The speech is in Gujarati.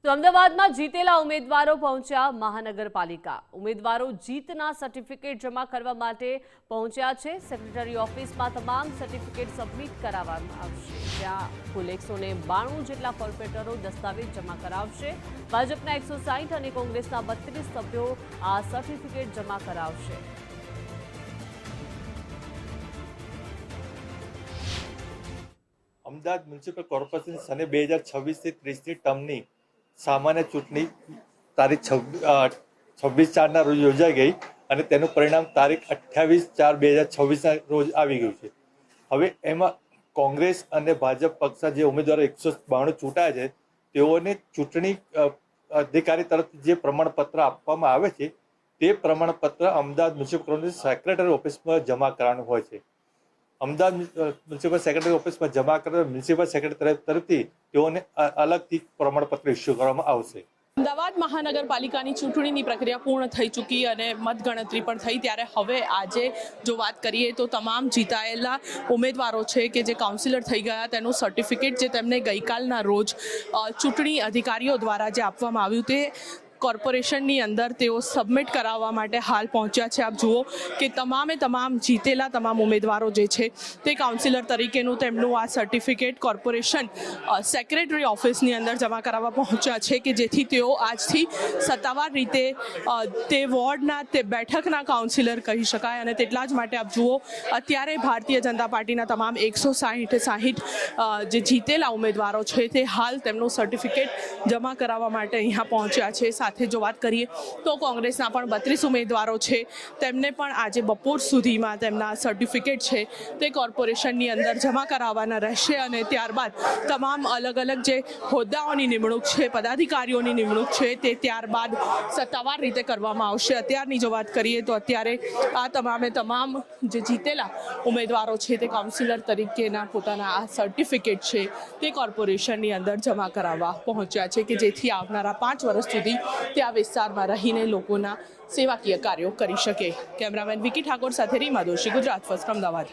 તો અમદાવાદમાં જીતેલા ઉમેદવારો પહોંચ્યા મહાનગરપાલિકા। ઉમેદવારો જીતના સર્ટિફિકેટ જમા કરવા માટે પહોંચ્યા છે। સેક્રેટરી ઓફિસમાં તમામ સર્ટિફિકેટ સબમિટ કરાવવામાં આવશે। ત્યાં કુલ 192 જેટલા કોર્પોરેટરો દસ્તાવેજ જમા કરાવશે। ભાજપના 160 અને કોંગ્રેસના 32 સભ્યો આ સર્ટિફિકેટ જમા કરાવશે। અમદાવાદ મ્યુનિસિપલ કોર્પોરેશન સને 2026 થી 30ની ટર્મની સામાન્ય ચૂંટણી તારીખ 26/4ના રોજ યોજાઈ ગઈ અને તેનું પરિણામ તારીખ 28/4/2026ના રોજ આવી ગયું છે। હવે એમાં કોંગ્રેસ અને ભાજપ પક્ષના જે ઉમેદવારો 192 ચૂંટાયા છે તેઓને ચૂંટણી અધિકારી તરફથી જે પ્રમાણપત્ર આપવામાં આવે છે તે પ્રમાણપત્ર અમદાવાદ મ્યુનિસિપલ કોર્પોરેશન સેક્રેટરી ઓફિસમાં જમા કરવાનું હોય છે। અમદાવાદ મ્યુનિસિપલ સેક્રેટરી ઓફિસમાં જમા કરવા મ્યુનિસિપલ સેક્રેટરી તરફથી તેઓને અલગથી પ્રમાણપત્ર ઇસ્યુ કરવામાં આવશે। અમદાવાદ મહાનગરપાલિકાની ચૂંટણીની પ્રક્રિયા પૂર્ણ થઈ ચૂકી અને મતગણતરી પણ થઈ, ત્યારે હવે આજે જો વાત કરીએ તો તમામ જીતાયેલા ઉમેદવારો છે કે જે કાઉન્સિલર થઈ ગયા તેનું સર્ટિફિકેટ જે તેમને ગઈકાલના રોજ ચૂંટણી અધિકારીઓ દ્વારા જે આપવામાં આવ્યું તે કોર્પોરેશનની અંદર તેઓ સબમિટ કરાવવા માટે હાલ પહોંચ્યા છે। આપ જુઓ કે તમામ જીતેલા તમામ ઉમેદવારો જે છે તે કાઉન્સિલર તરીકેનું તેમનું આ સર્ટિફિકેટ કોર્પોરેશન સેક્રેટરી ઓફિસની અંદર જમા કરાવવા પહોંચ્યા છે કે જેથી તેઓ આજથી સત્તાવાર રીતે તે વોર્ડના તે બેઠકના કાઉન્સિલર કહી શકાય। અને તેટલા જ માટે આપ જુઓ અત્યારે ભારતીય જનતા પાર્ટીના તમામ 160 જે જીતેલા ઉમેદવારો છે તે હાલ તેમનું સર્ટિફિકેટ જમા કરાવવા માટે અહીંયા પહોંચ્યા છે। સાથે જો વાત કરીએ તો કોંગ્રેસના પણ 32 ઉમેદવારો છે, તેમને પણ આજે બપોર સુધીમાં તેમના સર્ટિફિકેટ છે તે કોર્પોરેશનની અંદર જમા કરાવવાના રહેશે અને ત્યારબાદ તમામ અલગ અલગ જે હોદ્દાઓની નિમણૂક છે, પદાધિકારીઓની નિમણૂક છે તે ત્યારબાદ સત્તાવાર રીતે કરવામાં આવશે। અત્યારની જો વાત કરીએ તો અત્યારે આ તમામ જે જીતેલા ઉમેદવારો છે તે કાઉન્સિલર તરીકેના પોતાના આ સર્ટિફિકેટ છે તે કોર્પોરેશનની અંદર જમા કરાવવા પહોંચ્યા છે કે જેથી આવનારા 5 વર્ષ સુધી ત્યાં વિસ્તારમાં રહીને લોકોના સેવાકીય કાર્યો કરી શકે। કેમેરામેન વિકી ઠાકોર સાથે રીમા દોશી, ગુજરાત ફર્સ્ટ, અમદાવાદ।